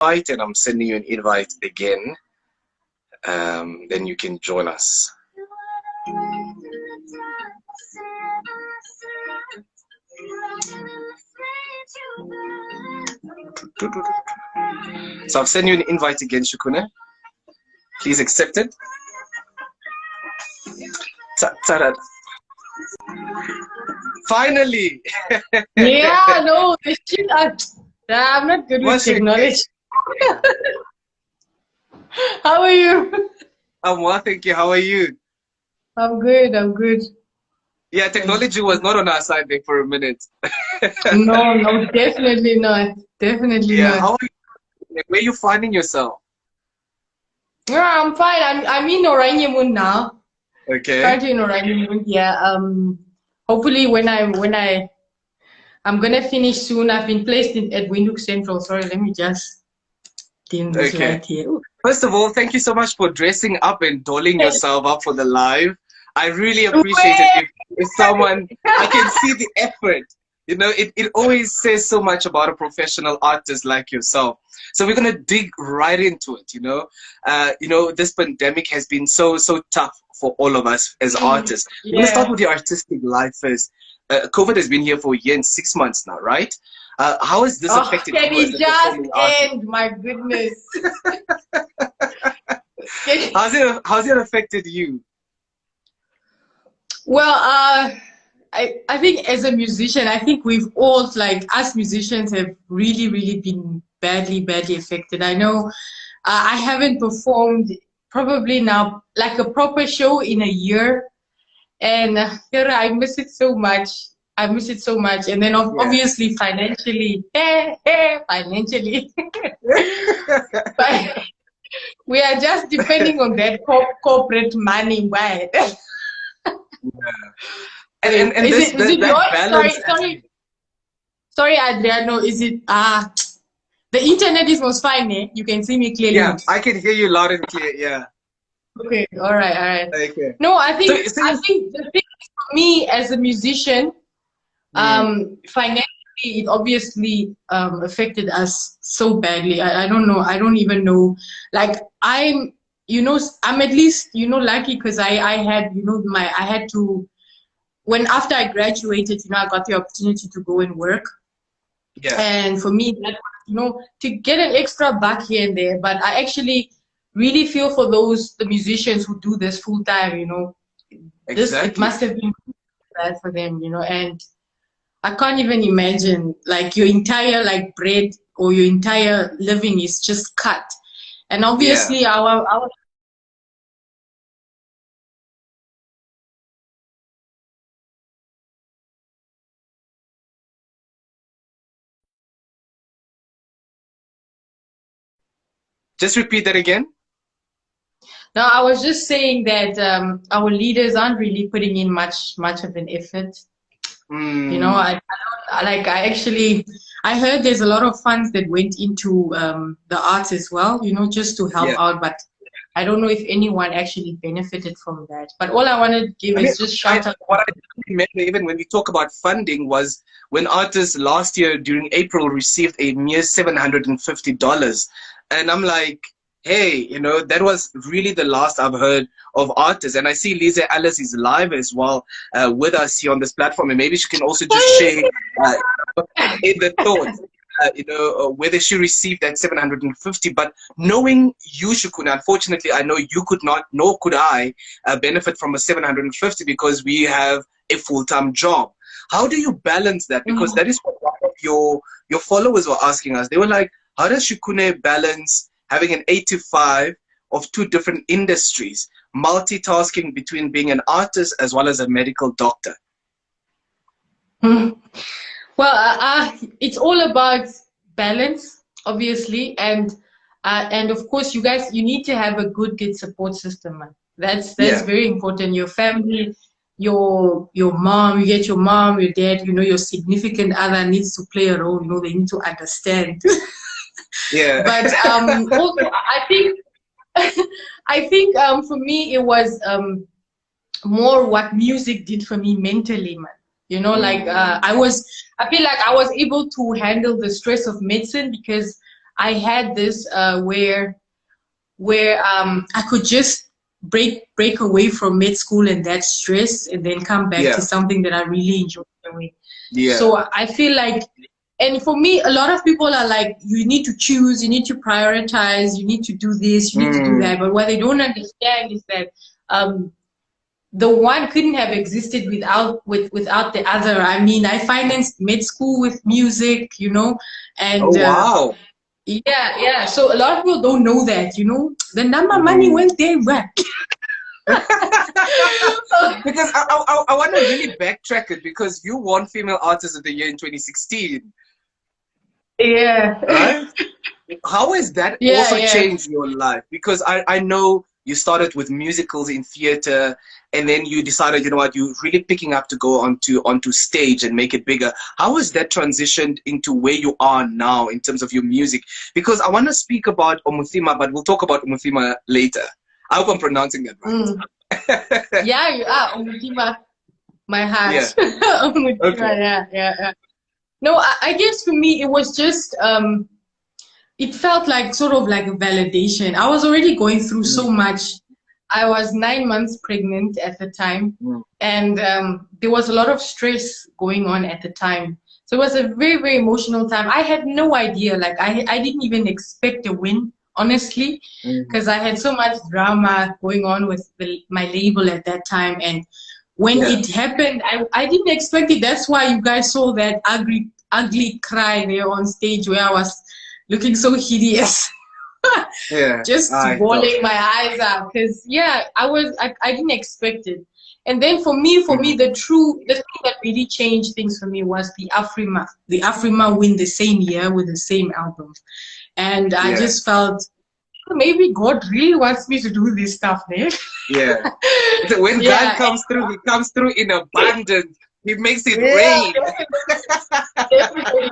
invite, and I'm sending you an invite again. Then you can join us. So I've sent you an invite again, Chikune. Please accept it. Finally! Yeah, no, this shit, I'm not good with technology. How are you? I'm well, thank you. How are you? I'm good, I'm good. Yeah, technology was not on our side there for a minute. No, no, definitely not. Definitely not. How are you? Where are you finding yourself? Yeah, I'm fine. I'm in Oranjemund now. Okay. Currently in Oranjemund, yeah. Hopefully when I'm gonna finish soon. I've been placed at Windhoek Central. Sorry, let me just dim this light here. Ooh. First of all, thank you so much for dressing up and dolling yourself up for the live. I really appreciate it. If someone, I can see the effort. You know, it always says so much about a professional artist like yourself. So we're gonna dig right into it. You know, this pandemic has been so tough for all of us as artists. Yeah. We're gonna start with your artistic life first. COVID has been here for a year and 6 months now, right? How has this affected you? Can it just end? My goodness. How's it affected you? Well, I think as a musician, I think we've all, like us musicians, have really been badly affected. I know I haven't performed probably now like a proper show in a year, and I miss it so much. I miss it so much, and then obviously financially, financially, but we are just depending on that corporate money, right? And is it that balance. Sorry, Adriano. Is it the internet is most fine, eh? You can see me clearly. Yeah, I can hear you loud and clear. Yeah. Okay. All right. Okay. No, I think the thing for me as a musician, financially, it obviously affected us so badly. I don't know. I don't even know. Like I'm at least lucky because I had I had to. When after I graduated, I got the opportunity to go and work. Yeah. And for me, that to get an extra buck here and there. But I actually really feel for the musicians who do this full time. It must have been bad for them. And I can't even imagine like your entire bread or your entire living is just cut. And obviously our Just repeat that again. No, I was just saying that our leaders aren't really putting in much of an effort. I heard there's a lot of funds that went into the arts as well, just to help out. But I don't know if anyone actually benefited from that. But all I want to give is just shout out. What I remember, even when we talk about funding, was when artists last year during April received a mere $750. And I'm like, hey, that was really the last I've heard of artists. And I see Lisa Alice is live as well with us here on this platform. And maybe she can also just share in the thoughts, whether she received that 750. But knowing you, Chikune, unfortunately, I know you could not, nor could I, benefit from a 750 because we have a full-time job. How do you balance that? Because that is what one of your followers were asking us. They were like, how does Chikune balance having an 8 to 5 of 2 different industries, multitasking between being an artist as well as a medical doctor? Well, it's all about balance, obviously, and of course, you guys, you need to have a good support system, man. That's very important. Your family, your mom, you get your mom, your dad, your significant other needs to play a role. They need to understand. Yeah. But also, I think for me it was more what music did for me mentally, man. I feel like I was able to handle the stress of medicine because I had this where I could just break away from med school and that stress, and then come back to something that I really enjoy doing. So I feel like, and for me, a lot of people are like, you need to choose, you need to prioritize, you need to do this, you need to do that. But what they don't understand is that the one couldn't have existed without the other. I mean, I financed med school with music, you know, and wow. Yeah. So a lot of people don't know that, you know, the number of money went there. Where? Because I want to really backtrack it, because you won Female Artist of the Year in 2016. Yeah. Right? How has that also changed your life? Because I know you started with musicals in theater, and then you decided, you know what, you're really picking up to go onto stage and make it bigger. How has that transitioned into where you are now in terms of your music? Because I want to speak about Umuthima, but we'll talk about Umuthima later. I hope I'm pronouncing that right. Yeah, you are. Umuthima, my heart. Yeah. Umuthima, Okay. Yeah. No, I guess for me, it was just, it felt like sort of like a validation. I was already going through so much. I was 9 months pregnant at the time, and there was a lot of stress going on at the time. So it was a very, very emotional time. I had no idea. Like, I didn't even expect a win, honestly, because I had so much drama going on with my label at that time. And when it happened, I didn't expect it. That's why you guys saw that ugly cry there on stage where I was looking so hideous. Just bawling my eyes out, because I didn't expect it. And then for me the thing that really changed things for me was the Afrimma win the same year with the same album. And I just felt, maybe God really wants me to do this stuff, man. So when God comes through, he comes through in abundance. He makes it rain. Definitely.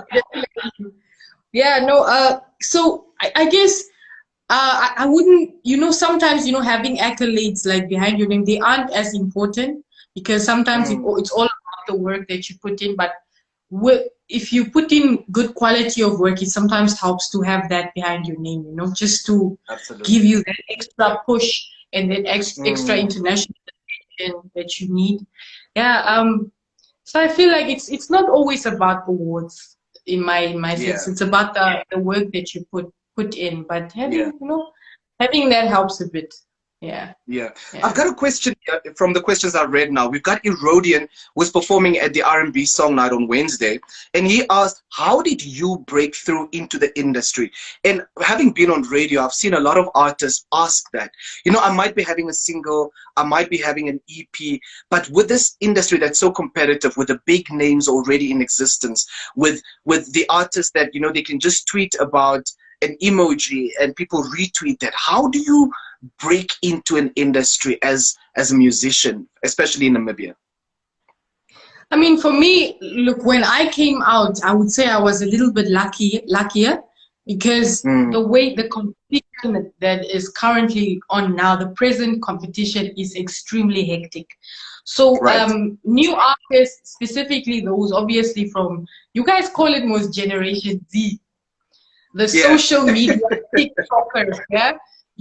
Yeah, no, so I guess I wouldn't, you know, sometimes, you know, having accolades like behind your name, they aren't as important, because sometimes it's all about the work that you put in. But if you put in good quality of work, it sometimes helps to have that behind your name, you know, just to give you that extra push and that extra international attention that you need. So I feel like it's not always about awards in my sense. It's about the work that you put in, but having having that helps a bit. Yeah. I've got a question from the questions I've read now. We've got Erodian, who's performing at the R&B Song Night on Wednesday, and he asked, how did you break through into the industry? And having been on radio, I've seen a lot of artists ask that. You know, I might be having a single, I might be having an EP, but with this industry that's so competitive, with the big names already in existence, with the artists that, you know, they can just tweet about an emoji and people retweet that, how do you break into an industry as a musician, especially in Namibia? I mean, for me, look, when I came out, I would say I was a little bit luckier, because the way the competition that is currently on now, the present competition, is extremely hectic. So new artists, specifically those obviously from, you guys call it most Generation Z, the social media TikTokers,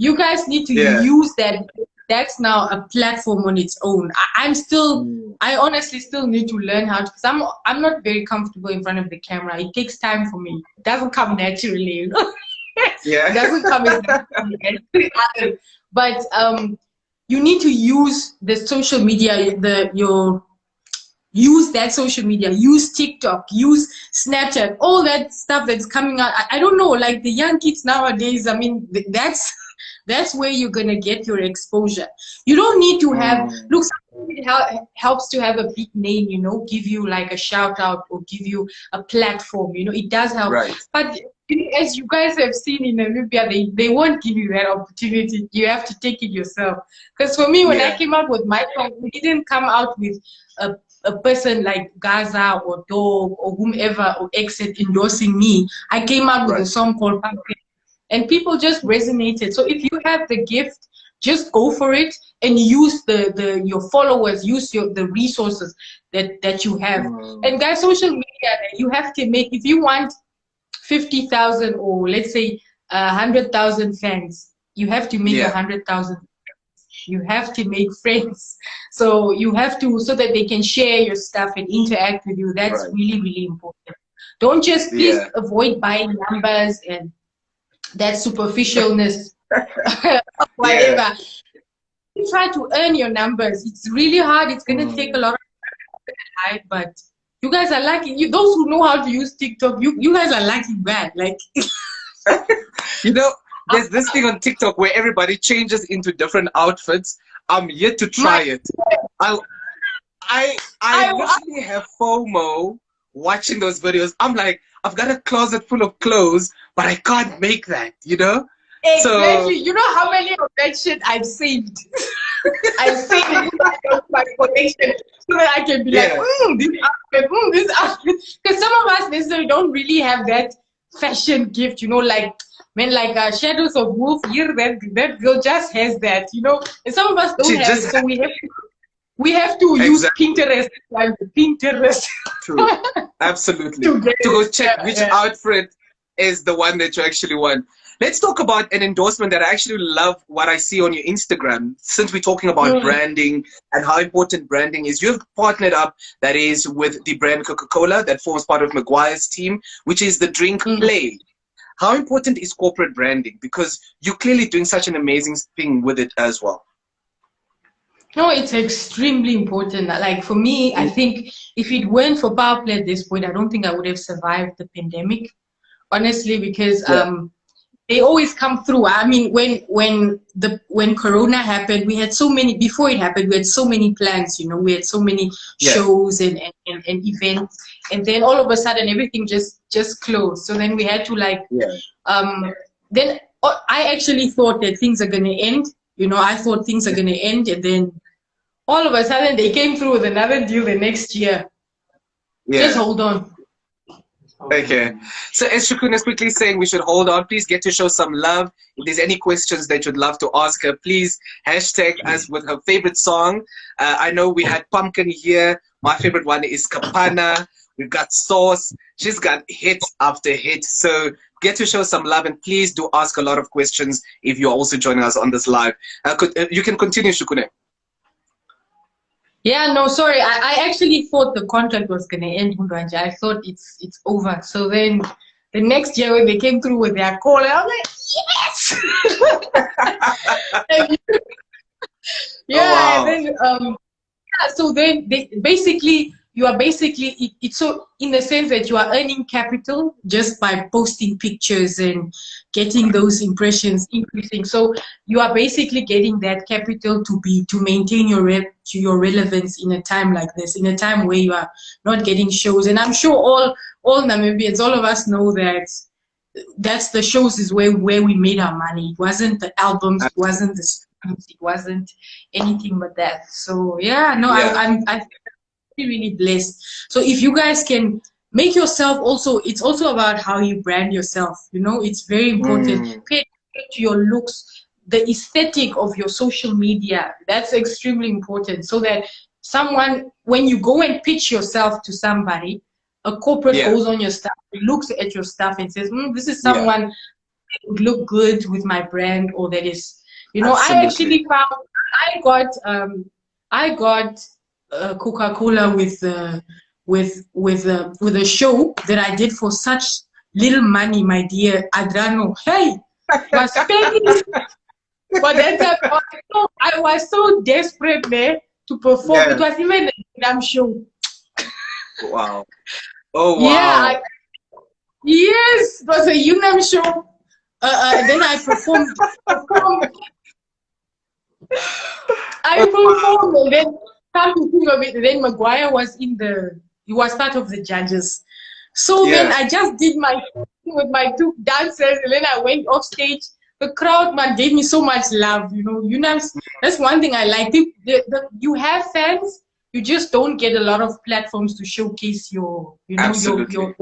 you guys need to use that. That's now a platform on its own. I honestly still need to learn how to, because I'm not very comfortable in front of the camera. It takes time for me. It doesn't come naturally. It doesn't come as naturally. But you need to use the social media, use that social media, use TikTok, use Snapchat, all that stuff that's coming out. I don't know, like the young kids nowadays, I mean, that's where you're going to get your exposure. You don't need to have, look, it helps to have a big name, you know, give you like a shout out or give you a platform, you know, it does help. But as you guys have seen in Namibia, they won't give you that opportunity. You have to take it yourself. Because for me, when I came out with my song, we didn't come out with a person like Gaza or Dog or whomever or Exit endorsing me. I came out with a song called Pumpkin, and people just resonated. So if you have the gift, just go for it and use your followers, use the resources that you have. And guys, social media, you have to make, if you want 50,000 or let's say 100,000 fans, you have to make 100,000. You have to make friends. So you have to, so that they can share your stuff and interact with you. That's really, really important. Don't just please avoid buying numbers and that superficialness, whatever. Try to earn your numbers. It's really hard. It's going to take a lot of time, but you guys are lucky. Those who know how to use TikTok, you guys are lucky, man. Like, you know, there's this thing on TikTok where everybody changes into different outfits. I'm yet to try it. I literally have FOMO watching those videos. I'm like, I've got a closet full of clothes, but I can't make that, you know? Exactly. So, you know how many of that shit I've saved? I've saved my collection so that I can be like, this outfit. Because some of us necessarily don't really have that fashion gift, you know, like, man, like Shadows of Wolf, here, that girl just has that, you know? And some of us don't have it, so we have to use Pinterest, like Pinterest. True. Absolutely. to go check which outfit is the one that you actually want. Let's talk about an endorsement that I actually love what I see on your Instagram. Since we're talking about branding and how important branding is, you've partnered up, that is, with the brand Coca-Cola that forms part of Maguire's team, which is the drink Play. How important is corporate branding? Because you're clearly doing such an amazing thing with it as well. No, it's extremely important. Like for me, I think if it weren't for Power Play at this point, I don't think I would have survived the pandemic, honestly, because they always come through. I mean, when Corona happened, we had so many, before it happened, we had so many plans, you know, we had so many shows and events, and then all of a sudden everything just closed. So then we had to like, then I actually thought that things are going to end. You know, I thought things are going to end, and then all of a sudden they came through with another deal the next year. Just hold on. Okay. So as Chikune is quickly saying we should hold on, please get to show some love. If there's any questions that you'd love to ask her, please hashtag us with her favorite song. I know we had Pumpkin here. My favorite one is Kapana. We've got Sauce. She's got hit after hit. So get to show some love, and please do ask a lot of questions if you're also joining us on this live. You can continue, Chikune. Yeah, no, sorry. I actually thought the contract was going to end, Mudwanja. I thought it's over. So then the next year when they came through with their call, I was like, yes! And then, so then they basically, you are basically, it's so in the sense that you are earning capital just by posting pictures and getting those impressions increasing. So you are basically getting that capital to maintain your relevance in a time like this, in a time where you are not getting shows. And I'm sure all Namibians, all of us know that that's the shows is where we made our money. It wasn't the albums, it wasn't the streams, it wasn't anything but that. So yeah, no, I'm really blessed. So if you guys can make yourself also, it's also about how you brand yourself, you know, it's very important. Pay attention to your looks, the aesthetic of your social media. That's extremely important, so that someone, when you go and pitch yourself to somebody, a corporate goes on your stuff, looks at your stuff and says, this is someone that would look good with my brand, or that is, you know. Absolutely. I actually found I got Coca-Cola with a show that I did for such little money, my dear Adriano. Hey, was spending, but that time I was so desperate there to perform. It was even a damn show. Wow! Oh wow! Yeah, yes, it was a Unam show. Then I performed. I performed, and then come to think of it, then Maguire was he was part of the judges. So then I just did my thing with my two dancers, and then I went off stage. The crowd, man, gave me so much love, you know. That's one thing I like. You have fans, you just don't get a lot of platforms to showcase your what you're doing.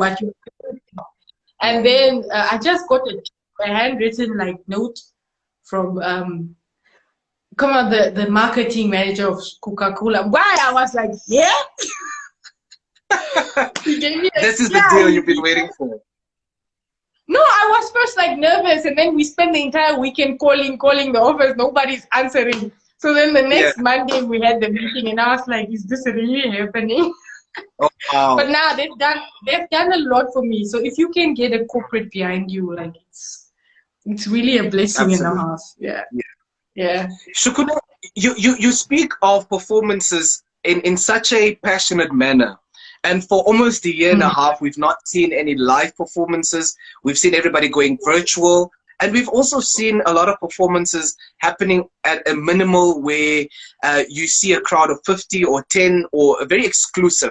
And then I just got a handwritten like note from the marketing manager of Coca-Cola. Why? I was like, yeah. He gave me this is the deal you've been waiting for. No, I was first like nervous, and then we spent the entire weekend calling the office. Nobody's answering. So then the Yeah. next Monday we had the meeting, and I was like, "Is this really happening?" Oh, wow. But now they've done a lot for me. So if you can get a corporate behind you, like it's really a blessing and a Absolutely. half. Yeah, Yeah. yeah. Chikune, you speak of performances in such a passionate manner. And for almost a year and a Mm. half, we've not seen any live performances. We've seen everybody going virtual. And we've also seen a lot of performances happening at a minimal where you see a crowd of 50 or 10 or very exclusive.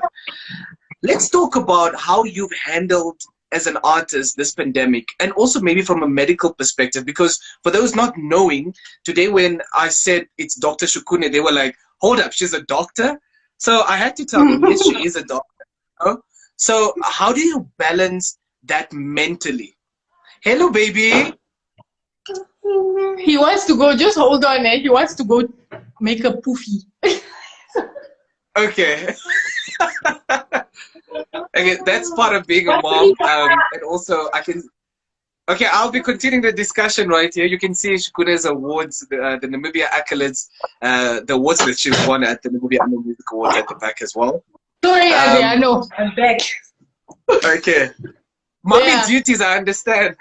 Let's talk about how you've handled as an artist this pandemic, and also maybe from a medical perspective, because for those not knowing, today when I said it's Dr. Chikune, they were like, hold up, she's a doctor? So I had to tell them, yes, she is a doctor. You know? So how do you balance that mentally? Hello, baby. He wants to go. Just hold on, eh? He wants to go make a poofy. Okay. Okay, that's part of being a mom. And also, okay, I'll be continuing the discussion right here. You can see Chikune's awards, the Namibia accolades, the awards that she's won at the Namibia Annual Music Awards at the back as well. Sorry, Adriano, I'm back. Okay. Mommy Yeah. duties, I understand.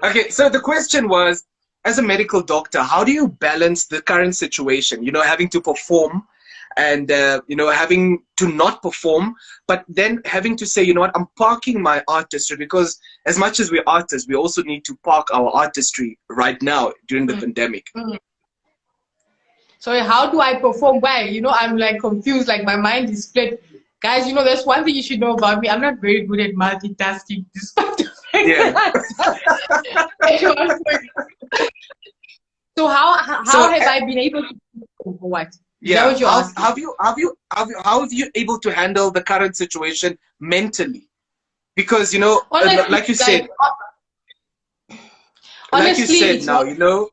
Okay, so the question was, as a medical doctor, how do you balance the current situation? You know, having to perform and, you know, having to not perform, but then having to say, you know what, I'm parking my artistry, because as much as we're artists, we also need to park our artistry right now during the pandemic. Sorry, how do I perform? Why? You know, I'm like confused, like my mind is split. Guys, you know, there's one thing you should know about me. I'm not very good at multitasking, despite the fact Yeah. that So how have I been able to what? Is that what you're asking? How have you able to handle the current situation mentally? Because, you know, Honestly, like you said, now, you know,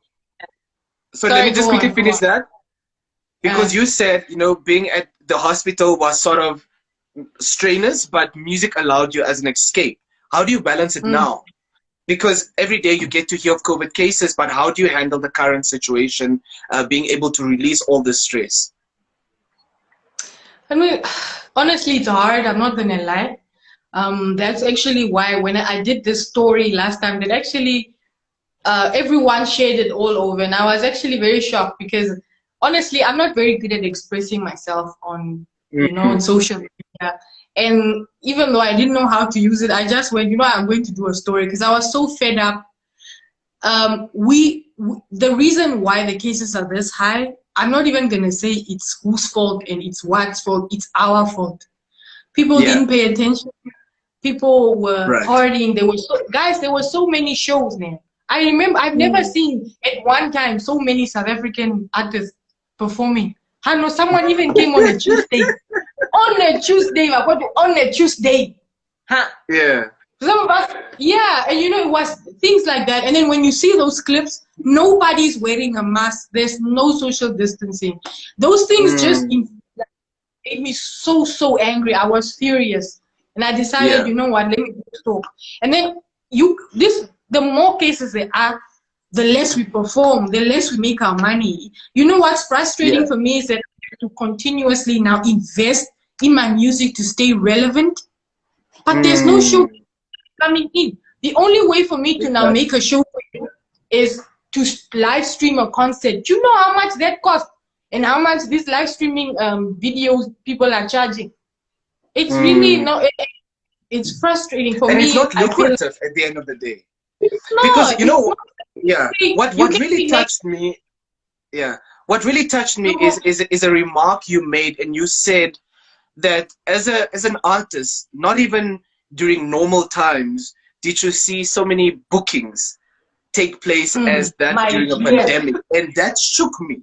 so let me just quickly finish that. Because you said, you know, being at the hospital was sort of strenuous, but music allowed you as an escape. How do you balance it now? Because every day you get to hear of COVID cases, but how do you handle the current situation, being able to release all the stress? I mean, honestly, it's hard. I'm not gonna lie. That's actually why when I did this story last time, that actually everyone shared it all over, and I was actually very shocked because honestly, I'm not very good at expressing myself on, you know, on social media. And even though I didn't know how to use it, I just went, you know, I'm going to do a story because I was so fed up. The reason why the cases are this high, I'm not even going to say it's whose fault and it's what's fault. It's our fault. People didn't pay attention. People were partying. There were so many shows, man. I remember I've never seen at one time so many South African artists performing. I know someone even came on a Tuesday. On a Tuesday, on a Tuesday. Huh? Yeah. Some of us, yeah, and you know, it was things like that. And then when you see those clips, nobody's wearing a mask. There's no social distancing. Those things just made me so angry. I was furious. And I decided, you know what, let me stop. And then the more cases there are, the less we perform, the less we make our money. You know what's frustrating for me is that I have to continuously now invest in my music to stay relevant. But there's no show coming in. The only way for me to now make a show for you is to live stream a concert. Do you know how much that costs and how much these live streaming videos people are charging? It's really not. It's frustrating for me. And it's not lucrative at the end of the day. It's not. Because, you know, what You really touched me, what really touched me is a remark you made, and you said that as an artist, not even during normal times did you see so many bookings take place as that during a pandemic, and that shook me.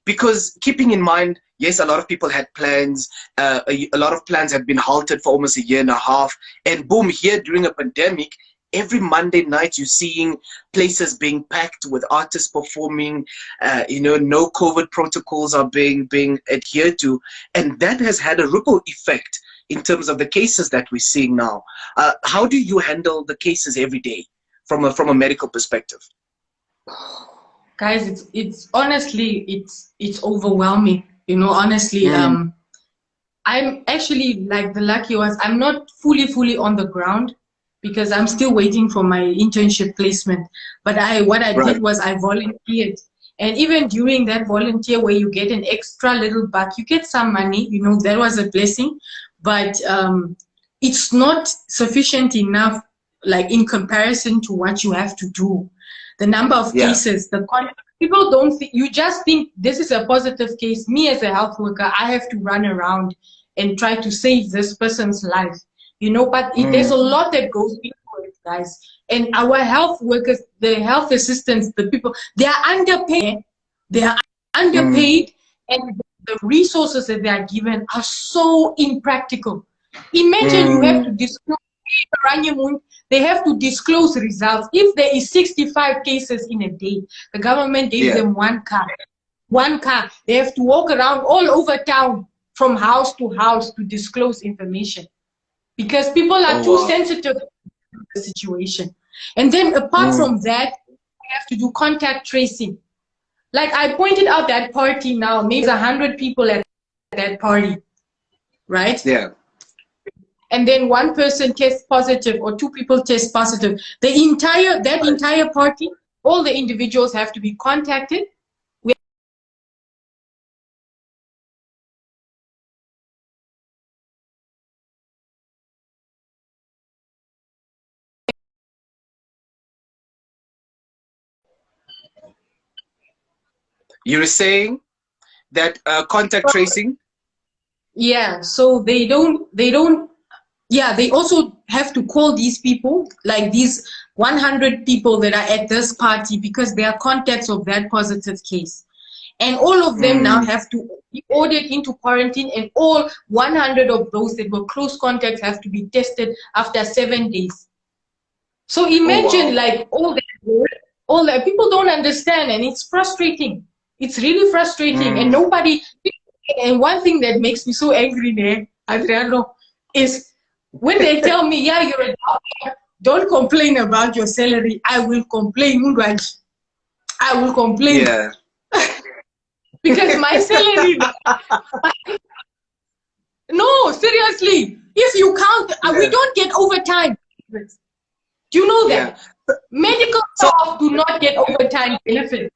Because keeping in mind, yes, a lot of people had plans. A lot of plans had been halted for almost a year and a half. And boom, here during a pandemic, every Monday night you're seeing places being packed with artists performing. You know, no COVID protocols are being adhered to. And that has had a ripple effect in terms of the cases that we're seeing now. How do you handle the cases every day from a medical perspective? Guys, it's honestly, it's overwhelming. You know, honestly, I'm actually like the lucky ones. I'm not fully on the ground because I'm still waiting for my internship placement. But what I did was I volunteered. And even during that volunteer where you get an extra little buck, you get some money, you know, that was a blessing. But it's not sufficient enough, like in comparison to what you have to do. The number of cases, people don't think, you just think this is a positive case. Me as a health worker, I have to run around and try to save this person's life, you know, but there's a lot that goes into it, guys. And our health workers, the health assistants, the people, they are underpaid. They are underpaid, and the resources that they are given are so impractical. Imagine you have to disclose, Oranjemund, they have to disclose results. If there is 65 cases in a day, the government gave them one car. One car. They have to walk around all over town from house to house to disclose information because people are too sensitive to the situation. And then apart from that, we have to do contact tracing. Like I pointed out that party now, maybe 100 people at that party, right? Yeah. And then one person tests positive or two people test positive. That entire party, all the individuals have to be contacted. You're saying that contact tracing? Yeah, so they also have to call these people, like these 100 people that are at this party because they are contacts of that positive case. And all of them now have to be ordered into quarantine, and all 100 of those that were close contacts have to be tested after 7 days. So imagine like all that people don't understand, and it's frustrating. It's really frustrating, and nobody. And one thing that makes me so angry there, Adriano, is when they tell me, yeah, you're a doctor, don't complain about your salary. I will complain, Mundwanji. I will complain. Yeah. Because my salary. No, seriously. If you count, we don't get overtime. Do you know that? Yeah. Medical staff do not get overtime benefits.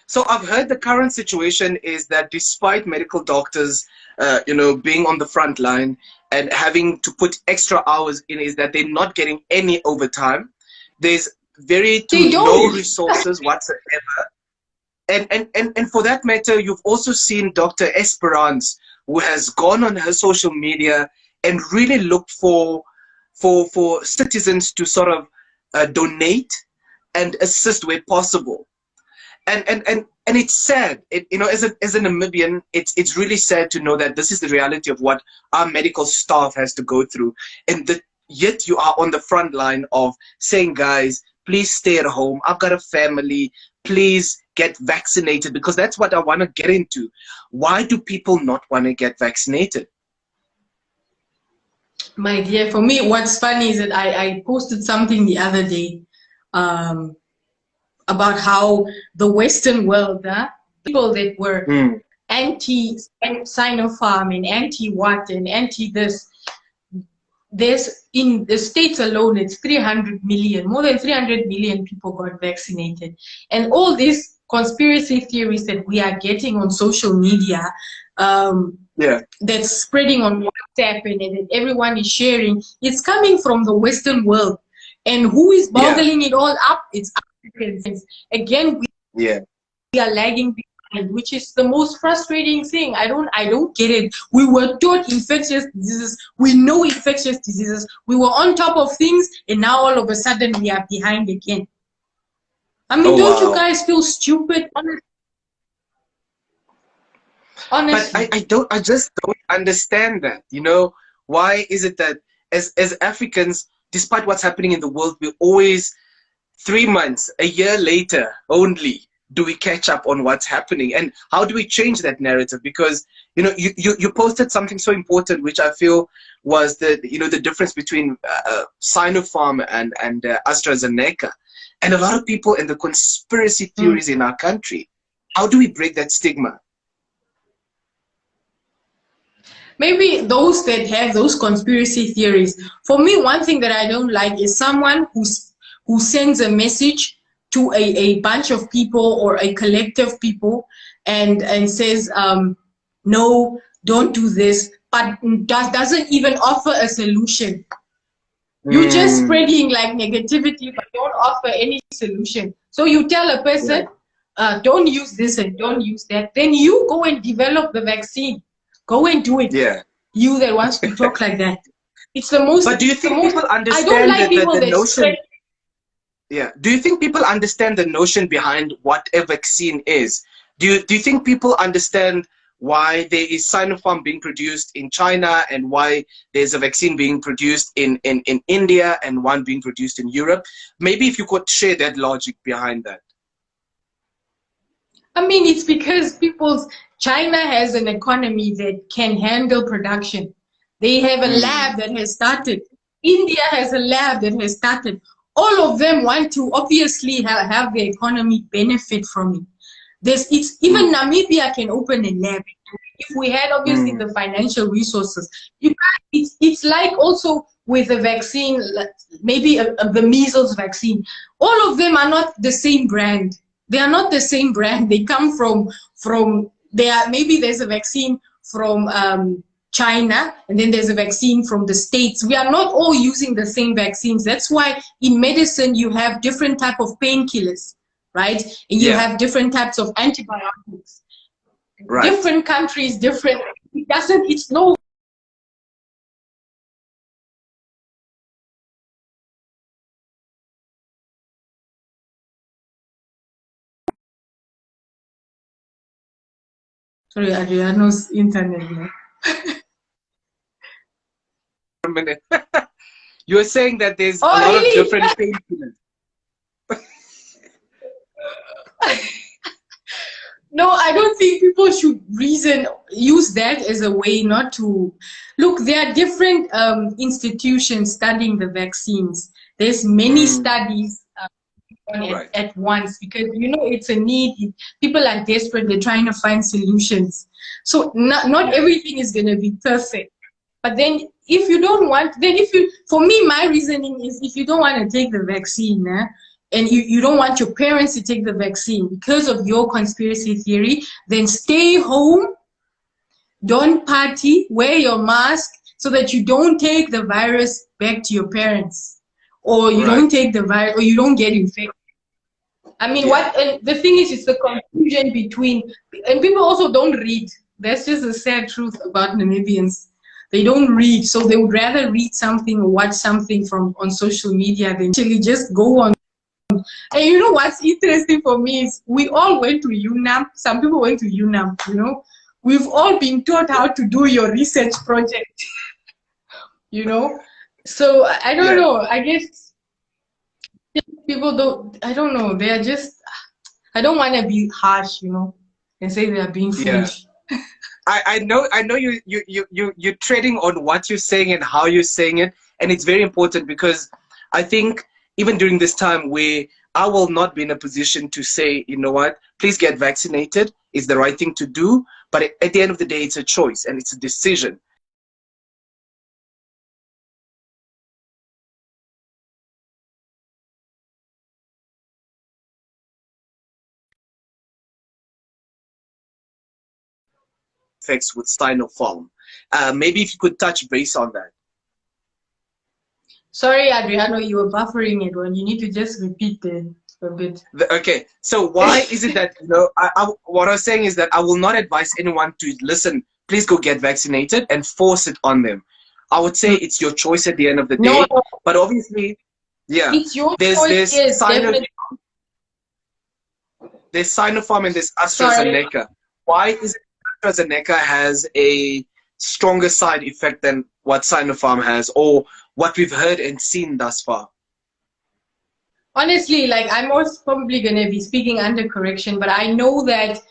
So I've heard the current situation is that despite medical doctors, being on the front line and having to put extra hours in, is that they're not getting any overtime. There's no resources whatsoever. And for that matter, you've also seen Dr. Esperance, who has gone on her social media and really looked for citizens to sort of donate and assist where possible. And it's sad. As a Namibian, it's really sad to know that this is the reality of what our medical staff has to go through, and yet you are on the front line of saying, guys, please stay at home. I've got a family. Please get vaccinated, because that's what I want to get into. Why do people not want to get vaccinated? My dear, for me, what's funny is that I posted something the other day. About how the Western world, people that were anti-Sinopharm and anti-what and anti-this, there's in the States alone, it's 300 million, more than 300 million people got vaccinated. And all these conspiracy theories that we are getting on social media, that's spreading on WhatsApp and that everyone is sharing, it's coming from the Western world. And who is boggling it all up? It's Africans. Again, we are lagging behind, which is the most frustrating thing. I don't get it. We were taught infectious diseases. We know infectious diseases. We were on top of things, and now all of a sudden we are behind again. I mean, don't you guys feel stupid? Honestly. But I just don't understand that. Why is it that as Africans, despite what's happening in the world, we're always 3 months, a year later only do we catch up on what's happening, and how do we change that narrative? Because you posted something so important, which I feel was the difference between Sinopharm and AstraZeneca, and a lot of people in the conspiracy theories in our country. How do we break that stigma? Maybe those that have those conspiracy theories. For me, one thing that I don't like is someone who sends a message to a bunch of people or a collective people and says, no, don't do this, but doesn't even offer a solution. You're just spreading like negativity, but don't offer any solution. So you tell a person, don't use this and don't use that. Then you go and develop the vaccine. Go and do it. Yeah. You that wants to talk like that. It's the most. But do you think people understand I don't like people the that notion? Yeah. Do you think people understand the notion behind what a vaccine is? Do you think people understand why there is Sinopharm being produced in China and why there's a vaccine being produced in India and one being produced in Europe? Maybe if you could share that logic behind that. I mean, it's because China has an economy that can handle production. They have a lab that has started. India has a lab that has started. All of them want to obviously have the economy benefit from it. Even Namibia can open a lab if we had obviously the financial resources. It's like also with the vaccine, maybe the measles vaccine. All of them are not the same brand. They are not the same brand. They come from maybe there's a vaccine from China, and then there's a vaccine from the States. We are not all using the same vaccines. That's why in medicine you have different type of painkillers, right? And you have different types of antibiotics. Right. Different countries, different. It's no. Sorry, Adriano's internet now. A minute. You were saying that there's a lot of different painkillers. No, I don't think people should use that as a way not to look. There are different institutions studying the vaccines. There's many studies at once because it's a need. People are desperate. They're trying to find solutions. So not everything is going to be perfect. But then if you don't want, for me, my reasoning is if you don't want to take the vaccine, and you don't want your parents to take the vaccine because of your conspiracy theory, then stay home, don't party, wear your mask so that you don't take the virus back to your parents, or you don't take the virus, or you don't get infected. I mean, the thing is, it's the confusion between, and people also don't read. That's just the sad truth about Namibians. They don't read, so they would rather read something or watch something on social media than actually just go on. And you know what's interesting for me is we all went to UNAM. Some people went to UNAM, We've all been taught how to do your research project, So I don't know. I guess people don't, I don't know. They are just, I don't want to be harsh, and say they are being foolish. I know you're treading on what you're saying and how you're saying it. And it's very important because I think even during this time where I will not be in a position to say, you know what, please get vaccinated. It's the right thing to do. But at the end of the day, it's a choice and it's a decision. Effects with Sinopharm. Maybe if you could touch base on that. Sorry, Adriano, you were buffering it when you need to just repeat a bit. Okay, so why is it that, what I was saying is that I will not advise anyone to listen, please go get vaccinated and force it on them. I would say it's your choice at the end of the day, but obviously, it's your choice, yes, definitely. There's Sinopharm and there's AstraZeneca. Sorry. Why is it AstraZeneca has a stronger side effect than what Sinopharm has, or what we've heard and seen thus far? Honestly, like I'm most probably going to be speaking under correction, but I know that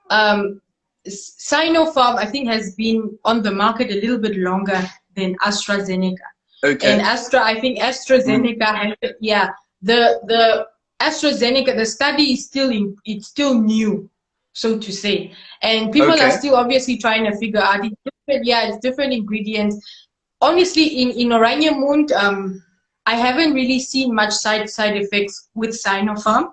um, Sinopharm, I think, has been on the market a little bit longer than AstraZeneca. And Okay. I think Mm. AstraZeneca has, yeah, the AstraZeneca, the study is it's still new, so to say, and people are Okay. still obviously trying to figure out it's different, yeah, it's different ingredients. Honestly, in Oranjemund, I haven't really seen much side effects with Sinopharm.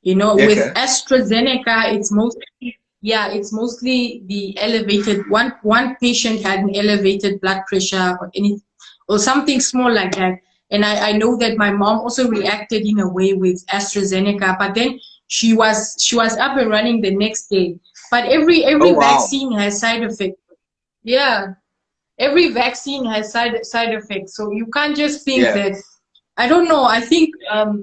You know, with Okay. AstraZeneca, it's mostly, yeah, it's mostly the elevated one patient had an elevated blood pressure or any or something small like that. And I know that my mom also reacted in a way with AstraZeneca, but then she was up and running the next day. But Oh, every wow. vaccine has side effects. Yeah, every vaccine has side effects, so you can't just think Yeah. that. I don't know. I think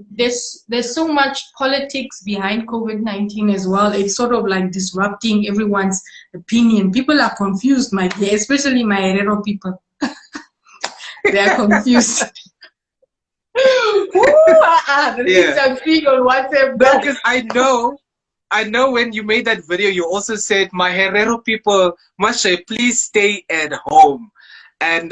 there's so much politics behind COVID-19 as well. It's sort of like disrupting everyone's opinion. People are confused, my dear, especially my Herero people. They are confused. Ooh, the things Yeah. I'm seeing on WhatsApp, No, though. because I know when you made that video, you also said, my Herero people, Mashe, please stay at home. And,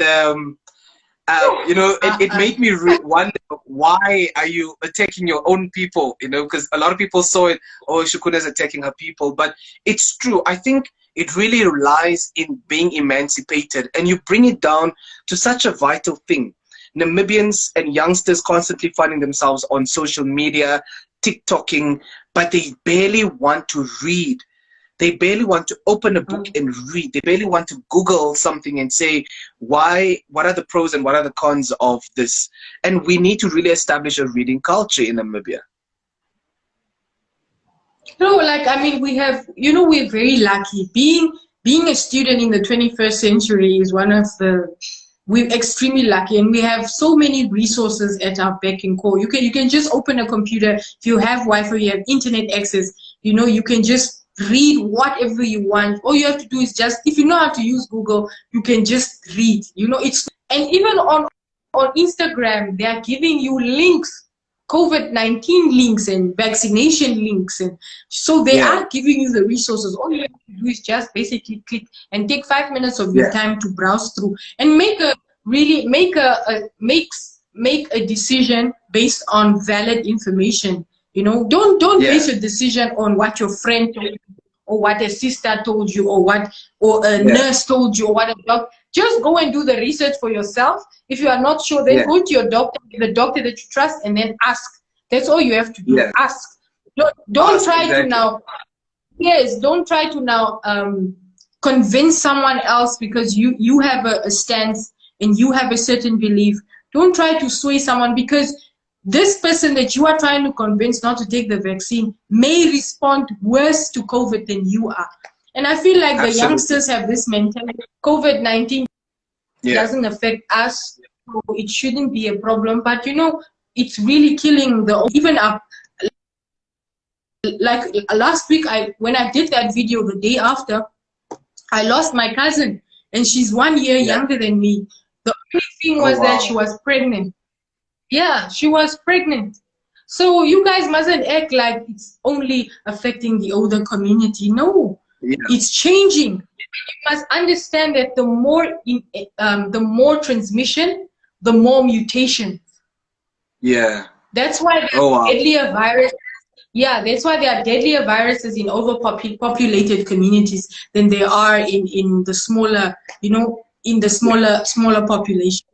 you know, it Uh-uh. made me wonder, why are you attacking your own people? You know, because a lot of people saw it, oh, Chikune is attacking her people. But it's true. I think it really relies in being emancipated. And you bring it down to such a vital thing. Namibians and youngsters constantly finding themselves on social media, TikToking, but they barely want to read. They barely want to open a book and read. They barely want to Google something and say, what are the pros and what are the cons of this? And we need to really establish a reading culture in Namibia. No, like I mean, we have, you know, we're very lucky. Being a student in the 21st century is one of the we're extremely lucky, and we have so many resources at our beck and call. You can just open a computer. If you have Wi-Fi, you have internet access. You know, you can just read whatever you want. All you have to do is just, if you know how to use Google, you can just read. You know, it's and even on Instagram, they are giving you links, COVID-19 links and vaccination links, and so they Yeah, are giving you the resources. All you have to do is just basically click and take 5 minutes of your yeah, time to browse through and make a decision based on valid information. You know, don't base yeah, your decision on what your friend told you, or what a sister told you, or a yeah, nurse told you, or what a doctor. Just go and do the research for yourself. If you are not sure, then yeah, go to your doctor, the doctor that you trust, and then ask. That's all you have to do. yeah. Ask. Don't Ask, try to exactly. now. Yes, don't try to now convince someone else because you have a stance and you have a certain belief. Don't try to sway someone because this person that you are trying to convince not to take the vaccine may respond worse to COVID than you are. And I feel like the Absolutely. youngsters have this mentality. COVID-19 Yeah, doesn't affect us, so it shouldn't be a problem. But you know, it's really killing the even up. Like last week, I when I did that video, the day after, I lost my cousin, and she's 1 year yeah. younger than me. The only thing Oh, was that she wow. was pregnant. Yeah, she was pregnant. So you guys mustn't act like it's only affecting the older community. No, Yeah, it's changing. You must understand that the more transmission, the more mutation. yeah. That's why there Oh, are wow. deadlier viruses. Yeah, that's why there are deadlier viruses in overpopulated communities than there are in the smaller, you know, in the smaller population.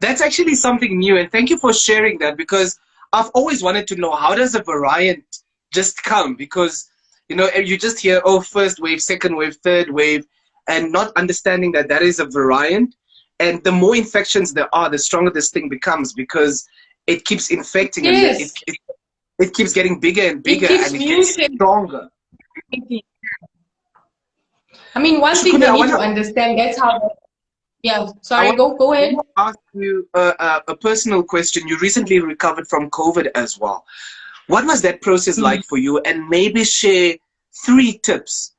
That's actually something new, and thank you for sharing that, because I've always wanted to know, how does a variant just come? Because you know, you just hear, oh, first wave, second wave, third wave, and not understanding that that is a variant. And the more infections there are, the stronger this thing becomes, because it keeps infecting, and Yes, it keeps getting bigger and it bigger, keeps and it gets mutating. stronger. I mean, one thing Shukune, they need to understand, that's how. Yeah, I sorry, want go I ahead. want to ask you a personal question. You recently recovered from COVID as well. What was that process Mm. like for you? And maybe share three tips,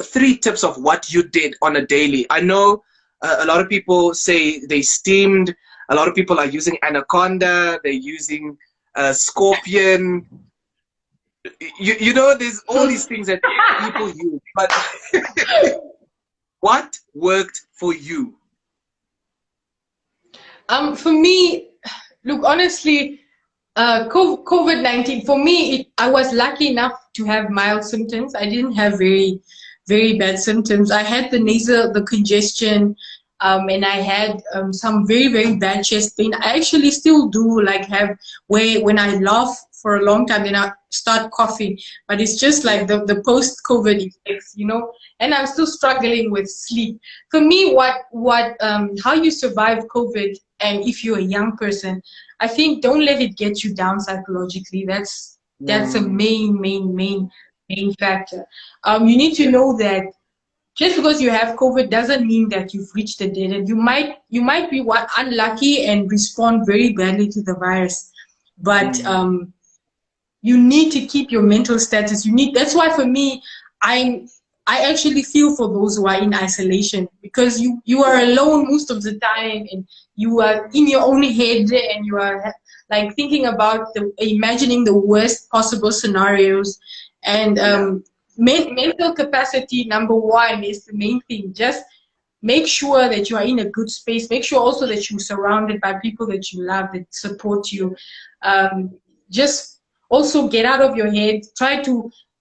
three tips of what you did on a daily. I know a lot of people say they steamed. A lot of people are using Anaconda. They're using scorpion. You know, there's all these things that people use. But what worked for you? For me, look, honestly, COVID-19, for me, I was lucky enough to have mild symptoms. I didn't have very, very bad symptoms. I had the congestion, and I had some very, very bad chest pain. I actually still do like have when I laugh for a long time, then I start coughing. But it's just like the post-COVID effects, you know, and I'm still struggling with sleep. For me, how you survive COVID, and if you're a young person, I think don't let it get you down psychologically. That's a main factor. You need to know that just because you have COVID doesn't mean that you've reached the dead end. You might be unlucky and respond very badly to the virus, but you need to keep your mental status. That's why for me, I actually feel for those who are in isolation, because you are alone most of the time, and you are in your own head, and you are like thinking about imagining the worst possible scenarios. And mental capacity, number one, is the main thing. Just make sure that you are in a good space. Make sure also that you're surrounded by people that you love, that support you. Just also get out of your head.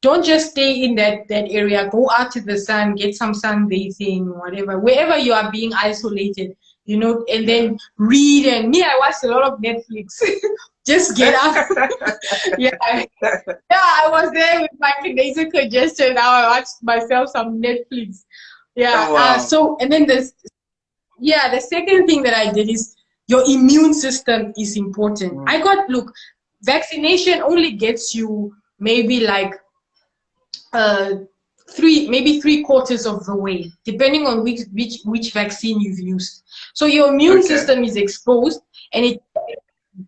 Don't just stay in that area. Go out to the sun, get some sunbathing, whatever. Wherever you are being isolated, you know, and then read. And me, I watched a lot of Netflix. Just get out. I was there with my nasal congestion. Now I watched myself some Netflix. Yeah. Oh, wow. So, and then the second thing that I did is your immune system is important. Vaccination only gets you maybe like three-quarters of the way, depending on which vaccine you've used. So your immune system is exposed, and it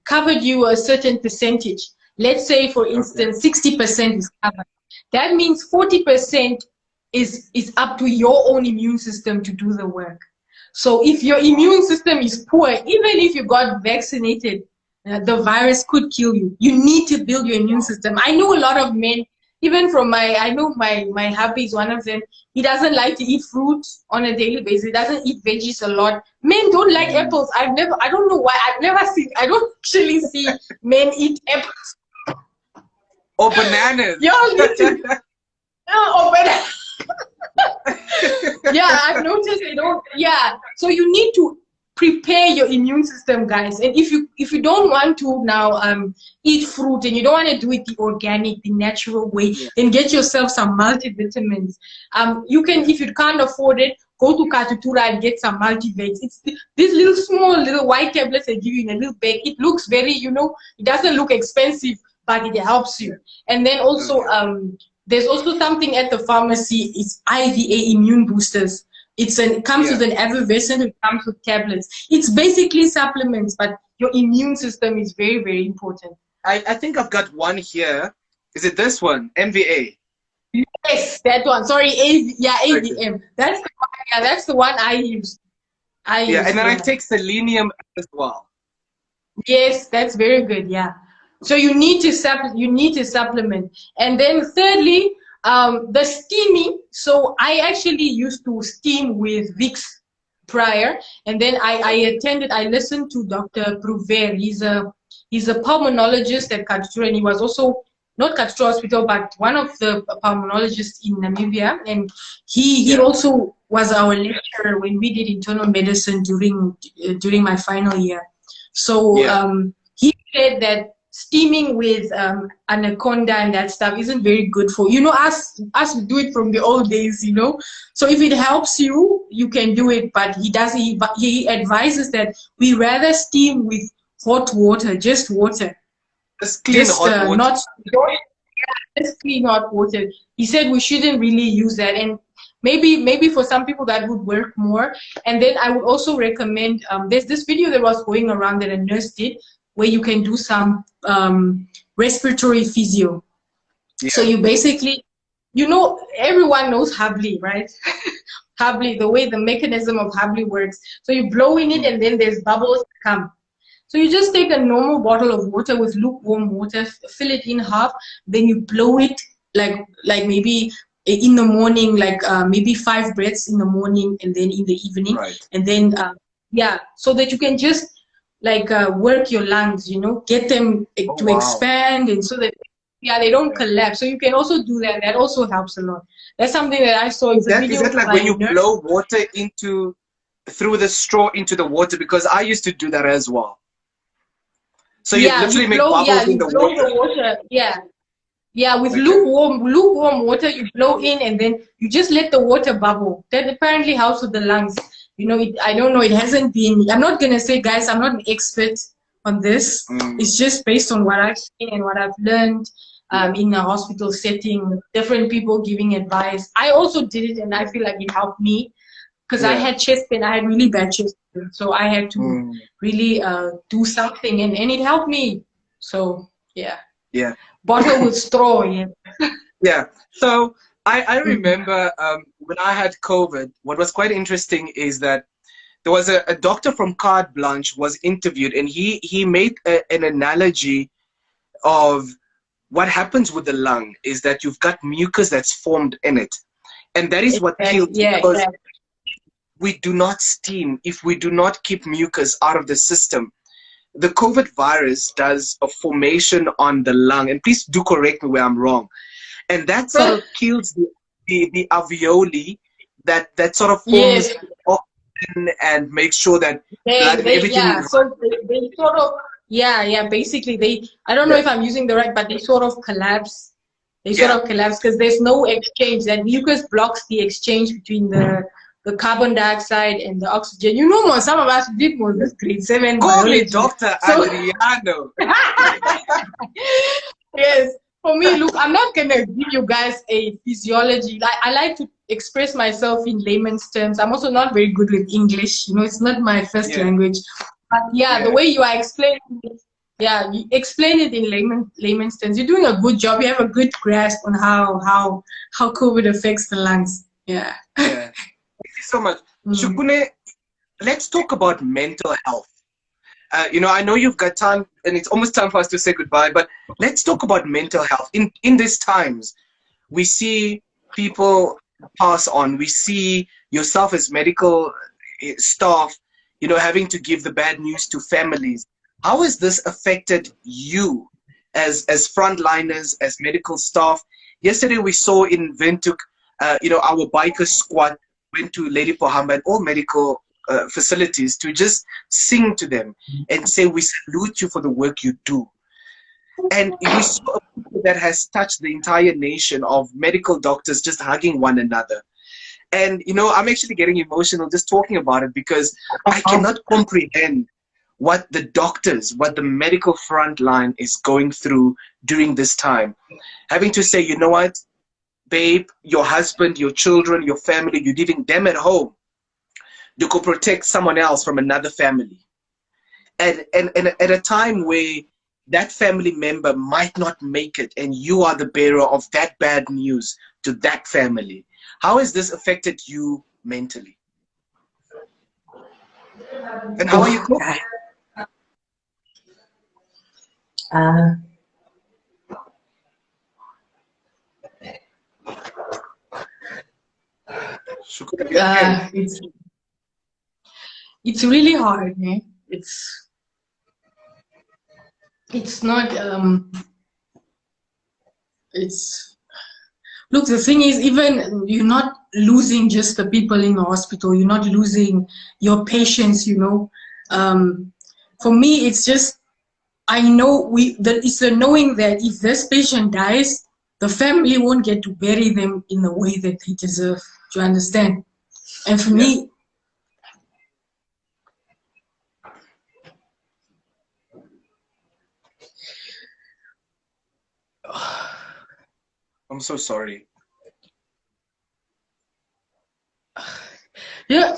covered you a certain percentage. Let's say, for instance, 60% is covered. That means 40% is up to your own immune system to do the work. So if your immune system is poor, even if you got vaccinated, the virus could kill you. You need to build your immune system. I know a lot of men, even from my hubby is one of them. He doesn't like to eat fruit on a daily basis. He doesn't eat veggies a lot. Men don't like apples. I don't know why. I don't actually see men eat apples. Or bananas. Y'all need to. Or bananas. Yeah, I've noticed they don't. Yeah, so you need to prepare your immune system, guys. And if you don't want to now eat fruit, and you don't want to do it the organic, the natural way, then get yourself some multivitamins. You can, if you can't afford it, go to Katutura and get some multivitamins. It's these little white tablets they give you in a little bag. It looks very, it doesn't look expensive, but it helps you. And then also there's also something at the pharmacy. It's Iva Immune Boosters. It comes with an effervescent. It comes with tablets. It's basically supplements, but your immune system is very, very important. I think I've got one here. Is it this one? MVA. Yes, that one. Sorry, AVM. That's the one. Yeah, that's the one I use. And then I take selenium as well. Yes, that's very good. Yeah. So you need to supplement. And then thirdly, the steaming. So I actually used to steam with Vicks prior, and then I listened to Dr. Prouver. He's a pulmonologist at Katutura, and he was also not Katutura Hospital, but one of the pulmonologists in Namibia, and he also was our lecturer when we did internal medicine during my final year. So he said that steaming with anaconda and that stuff isn't very good for us. We do it from the old days, So if it helps you, you can do it. But he advises that we rather steam with hot water, just water. Just clean hot water. Just clean hot water. He said we shouldn't really use that, and maybe for some people that would work more. And then I would also recommend. There's this video that was going around that a nurse did, where you can do some respiratory physio. Yeah. So you basically, everyone knows Habli, right? Habli, the way the mechanism of Habli works. So you blow in it, and then there's bubbles that come. So you just take a normal bottle of water with lukewarm water, fill it in half, then you blow it like maybe in the morning, like maybe 5 breaths in the morning and then in the evening, Right. and then yeah, so that you can just like work your lungs, you know, get them Oh, to wow. expand, and so that they don't collapse. So you can also do that. That also helps a lot. That's something that I saw. It's a Is video that like by when a you nurse. blow water through the straw into the water? Because I used to do that as well. So you Yeah, literally make bubbles in you the blow the water. water. Yeah. Yeah, with Okay. lukewarm water, you blow in and then you just let the water bubble. That apparently helps with the lungs. You know, I don't know. It hasn't been. I'm not gonna say, guys, I'm not an expert on this. Mm. It's just based on what I've seen and what I've learned Yeah. in a hospital setting. Different people giving advice. I also did it, and I feel like it helped me because I Yeah. had chest pain. I had really bad chest pain, so I had to Mm. really do something, and it helped me. So yeah. Yeah. Bottle with straw, yeah. Yeah. So I Mm. remember when I had COVID, what was quite interesting is that there was a doctor from Carte Blanche was interviewed, and he made an analogy of what happens with the lung is that you've got mucus that's formed in it. And that is what Exactly. kills, Yeah, because exactly. we do not steam, if we do not keep mucus out of the system. The COVID virus does a formation on the lung, and please do correct me where I'm wrong. And that sort of kills the alveoli that sort of forms Yes. oxygen and makes sure that blood and everything Yeah. runs. So they sort of, yeah. Basically, I don't know Yeah, if I'm using the right, but they sort of collapse. They sort yeah. of collapse because there's no exchange. That mucus blocks the exchange between the carbon dioxide and the oxygen. You know, more some of us did more this grade 7 Call me biology. Dr. So Adriano. yes, for me, look, I'm not gonna give you guys a physiology. I like to express myself in layman's terms. I'm also not very good with English. You know, it's not my first Yeah, language. But yeah, the yeah, way you are explaining it, yeah, you explain it in layman's terms. You're doing a good job. You have a good grasp on how COVID affects the lungs. Yeah. yeah. Thank you so much. Mm. Chikune, let's talk about mental health. I know you've got time, and it's almost time for us to say goodbye, but let's talk about mental health. In these times, we see people pass on. We see yourself as medical staff, having to give the bad news to families. How has this affected you as frontliners, as medical staff? Yesterday we saw in Windhoek, our biker squad went to Lady Pohamba and all medical facilities to just sing to them and say, we salute you for the work you do. And we saw a picture that has touched the entire nation of medical doctors just hugging one another. And, I'm actually getting emotional just talking about it because I cannot comprehend what the doctors, what the medical front line is going through during this time. Having to say, you know what, babe, your husband, your children, your family, you're leaving them at home to go protect someone else from another family. And at a time where that family member might not make it and you are the bearer of that bad news to that family. How has this affected you mentally? And how are you Oh, coping? uh, Again. it's really hard, eh? It's not it's look, the thing is, even you're not losing just the people in the hospital, you're not losing your patients, you know. For me, it's just, I know it's the knowing that if this patient dies, the family won't get to bury them in the way that they deserve. Do you understand? And for Yeah. me, I'm so sorry.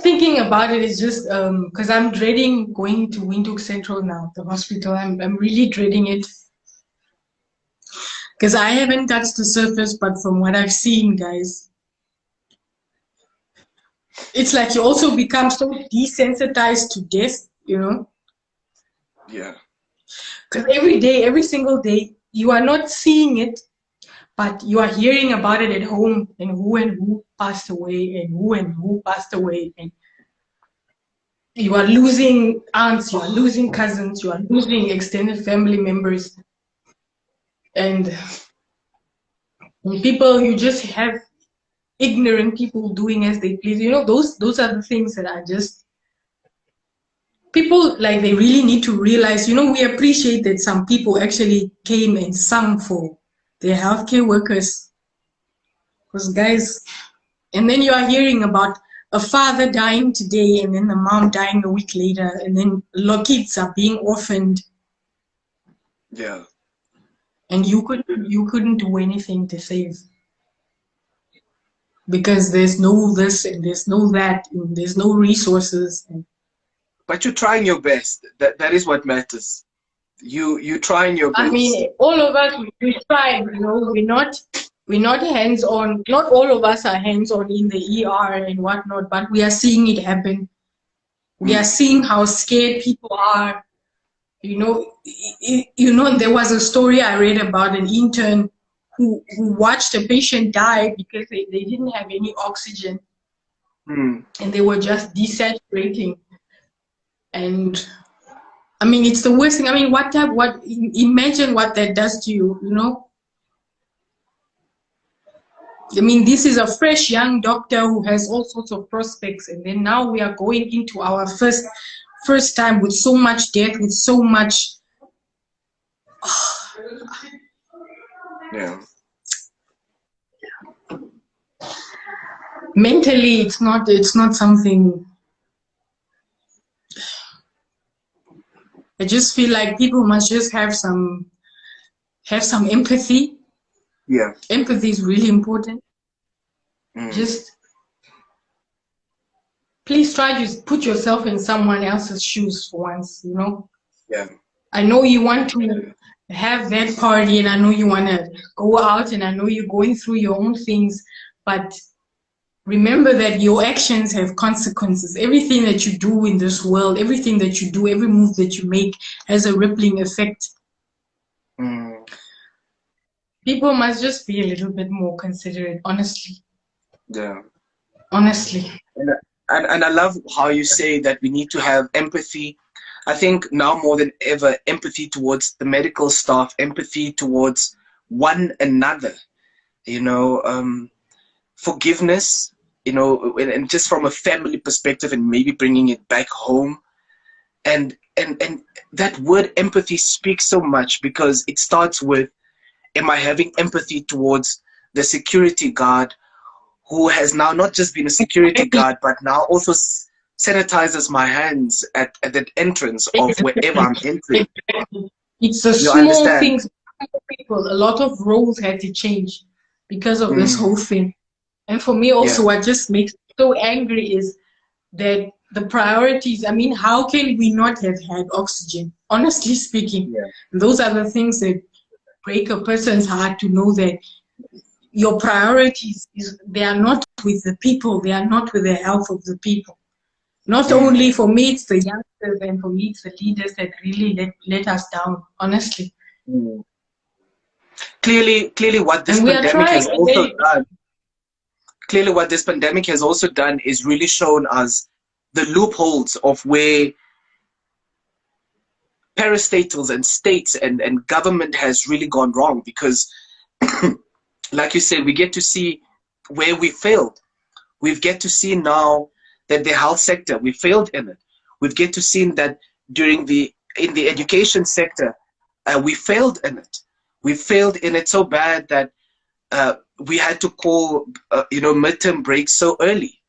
thinking about it is just because I'm dreading going to Windhoek Central now, the hospital. I'm really dreading it because I haven't touched the surface, but from what I've seen, guys, it's like you also become so desensitized to death, you know. Yeah. Because every day, every single day, you are not seeing it, but you are hearing about it at home, and who passed away, and who passed away, and you are losing aunts, you are losing cousins, you are losing extended family members, and people, you just have ignorant people doing as they please. You know, those are the things that are just, people, like, they really need to realize, you know, we appreciate that some people actually came and sung for their healthcare workers. Because, guys, and then you are hearing about a father dying today and then the mom dying a week later, and then kids are being orphaned. Yeah. And you couldn't do anything to save, because there's no this and there's no that and there's no resources. But you're trying your best. That is what matters. You trying your I best. mean, all of us, we try, you know, we're not hands on. Not all of us are hands on in the ER and whatnot, but we are seeing it happen. We are seeing how scared people are. You know, there was a story I read about an intern who watched a patient die because they didn't have any oxygen, and they were just desaturating. And I mean, it's the worst thing. I mean, imagine what that does to you, you know? I mean, this is a fresh young doctor who has all sorts of prospects, and then now we are going into our first time with so much death, with so much. Yeah. Mentally, it's not something. I just feel like people must just have some empathy. Yeah. Empathy is really important. Just please try to put yourself in someone else's shoes for once, you know? Yeah. I know you want to have that party, and I know you want to go out, and I know you're going through your own things, but remember that your actions have consequences. Everything that you do in this world, everything that you do, every move that you make has a rippling effect. People must just be a little bit more considerate, honestly. Yeah. Honestly. And I love how you say that we need to have empathy. I think now more than ever, empathy towards the medical staff, empathy towards one another, you know, forgiveness, you know, and just from a family perspective, and maybe bringing it back home. And that word empathy speaks so much, because it starts with, am I having empathy towards the security guard who has now not just been a security guard, but now also sanitizes my hands at that entrance of wherever I'm entering. It's the You small understand? things. People, a lot of roles had to change because of this whole thing. And for me also, Yeah. what just makes me so angry is that the priorities, I mean, how can we not have had oxygen? Honestly speaking, those are the things that break a person's heart, to know that your priorities, they are not with the people, they are not with the health of the people. Not only for me, it's the youngsters, and for me, it's the leaders that really let us down, honestly. Clearly what this pandemic has also done, clearly what this pandemic has also done is really shown us the loopholes of where parastatals and states and government has really gone wrong. Because like you said, we get to see where we failed. We get to see now that the health sector, we failed in it. We get to see that in the education sector, we failed in it. We failed in it so bad that we had to call, midterm breaks so early.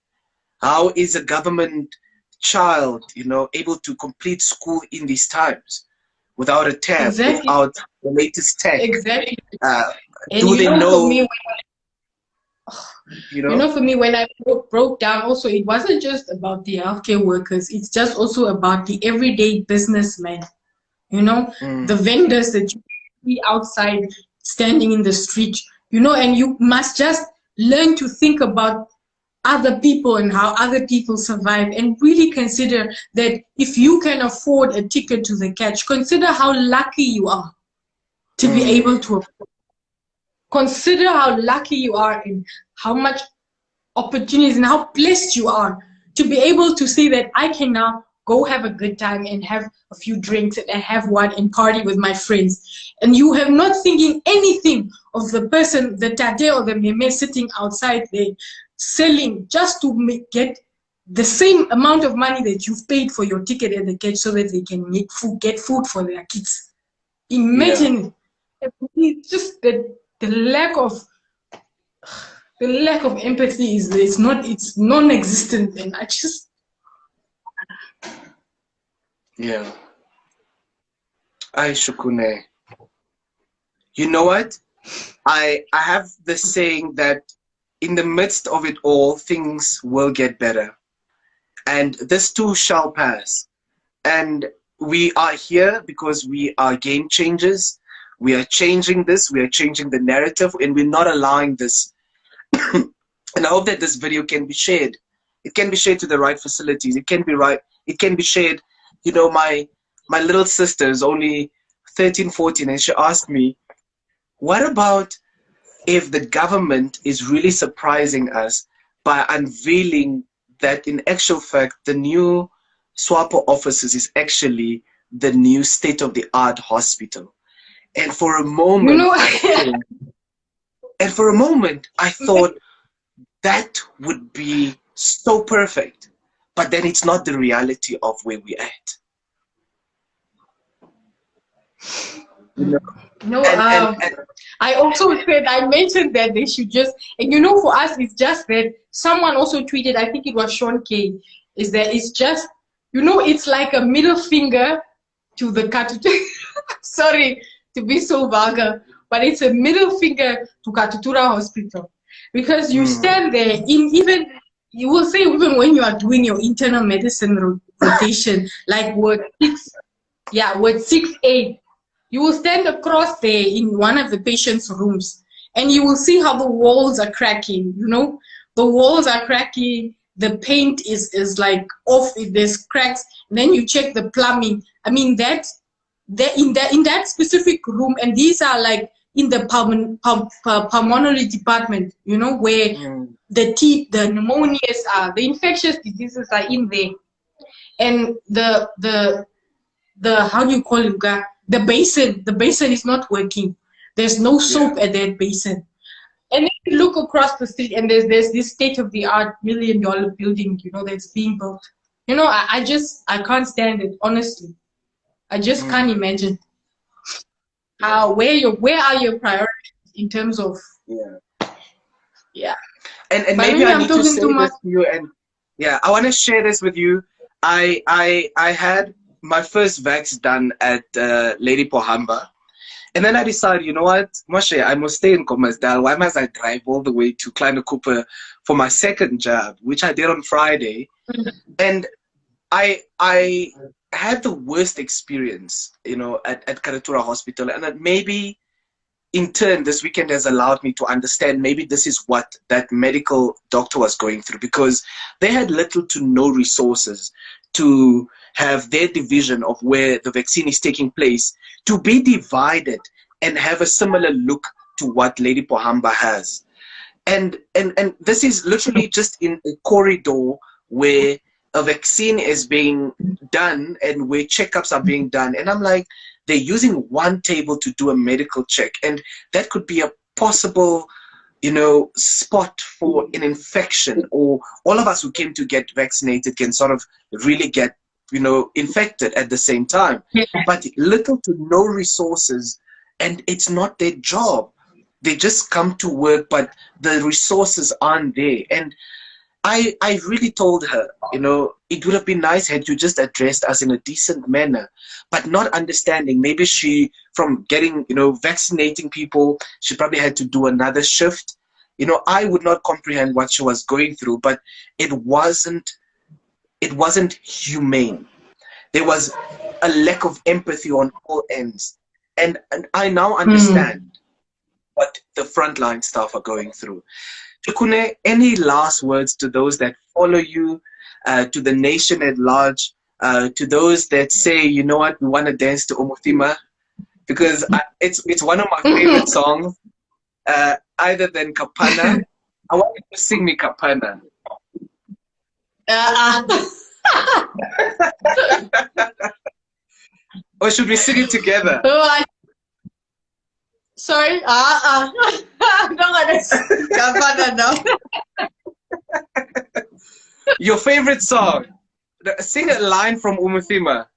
How is a government child, able to complete school in these times without a tab, without the latest tech? Exactly. Do they know? For me, when I broke down, also, it wasn't just about the healthcare workers. It's just also about the everyday businessman. The vendors that you see outside, standing in the street. And you must just learn to think about other people and how other people survive, and really consider that if you can afford a ticket to the catch, consider how lucky you are to be able to afford. Consider how lucky you are and how much opportunities and how blessed you are to be able to say that I can now go have a good time and have a few drinks and have one and party with my friends. And you have not thinking anything of the person, the tate or the meme sitting outside there selling just to get the same amount of money that you've paid for your ticket at the catch so that they can make food, get food for their kids. Imagine it's just the lack of empathy is it's non-existent, and I just I Chikune. You know what? I have this saying that in the midst of it all, things will get better. And this too shall pass. And we are here because we are game changers. We are changing this. We are changing the narrative, and we're not allowing this. And I hope that this video can be shared. It can be shared to the right facilities. It can be shared. You know, my little sister is only 13, 14, and she asked me, what about if the government is really surprising us by unveiling that in actual fact the new SWAPO offices is actually the new state-of-the-art hospital? And for a moment, I thought that would be so perfect, but then it's not the reality of where we're at. You know? No, I also said, I mentioned that they should just, and you know, for us, it's just that someone also tweeted, I think it was Sean K, is that it's just, you know, it's like a middle finger to the Katutura. Sorry to be so vulgar, but it's a middle finger to Katutura Hospital. Because you stand there, you will say, even when you are doing your internal medicine rotation, like ward 6A, you will stand across there in one of the patient's rooms, and you will see how the walls are cracking. You know, the walls are cracking, the paint is like off, there's cracks, and then you check the plumbing. I mean, in that specific room, and these are like in the pulmonary department, you know, where the pneumonias are, the infectious diseases are in there, and the how do you call it? The basin is not working. There's no soap at that basin. And then you look across the street, and there's this state-of-the-art $1 million building, you know, that's being built. You know, I can't stand it, honestly. I just can't imagine where are your priorities in terms of And maybe I need to say this to you, and I want to share this with you. I had my first vax done at Lady Pohamba, and then I decided, you know what, Moshe, I must stay in Commercial. Why must I drive all the way to Kleine Cooper for my second jab, which I did on Friday? And I had the worst experience, you know, at Katutura Hospital, and that maybe in turn this weekend has allowed me to understand maybe this is what that medical doctor was going through, because they had little to no resources to have their division of where the vaccine is taking place to be divided and have a similar look to what Lady Pohamba has. And this is literally just in a corridor where a vaccine is being done and where checkups are being done. And I'm like, they're using one table to do a medical check, and that could be a possible, you know, spot for an infection, or all of us who came to get vaccinated can sort of really get, you know, infected at the same time. But little to no resources, and it's not their job. They just come to work, but the resources aren't there. And I really told her, you know, it would have been nice had you just addressed us in a decent manner, but not understanding. Maybe she, from getting, you know, vaccinating people, she probably had to do another shift. You know, I would not comprehend what she was going through, but it wasn't humane. There was a lack of empathy on all ends. And I now understand what the frontline staff are going through. Chikune, any last words to those that follow you, to the nation at large, to those that say, you know what, we want to dance to Umutima? Because it's one of my favorite songs, either than Kapana. I want you to sing me Kapana. Or should we sing it together? Sorry. I'm not gonna sing Kapana now. Your favorite song? Sing a line from Umutima.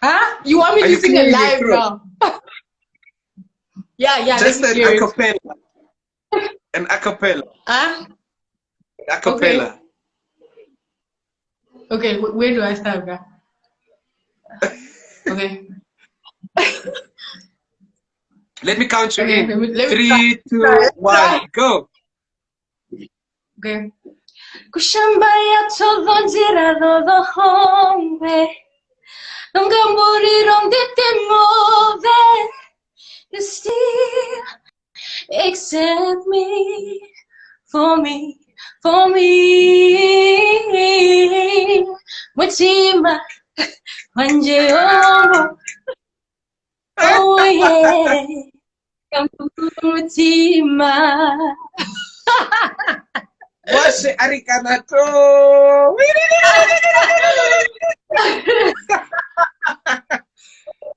Huh? You want me to sing it live now? Yeah. Just an acapella. An acapella. Huh? Acapella. Okay, where do I start, guy? Okay. Let me count you in. Let me 3, 2, 1, go. Okay. Kushambaya todo girado do home. Nunca moriram de temor. You still accept me. For me. Mutima. Manje omo. Oh yeah. Mutima. Washe arikanato.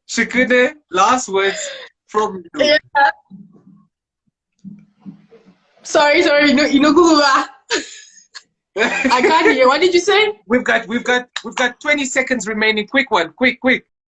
Chikune, last words from you. Yeah. Sorry, you know Guba. I can't hear. What did you say? We've got 20 seconds remaining. Quick one, quick.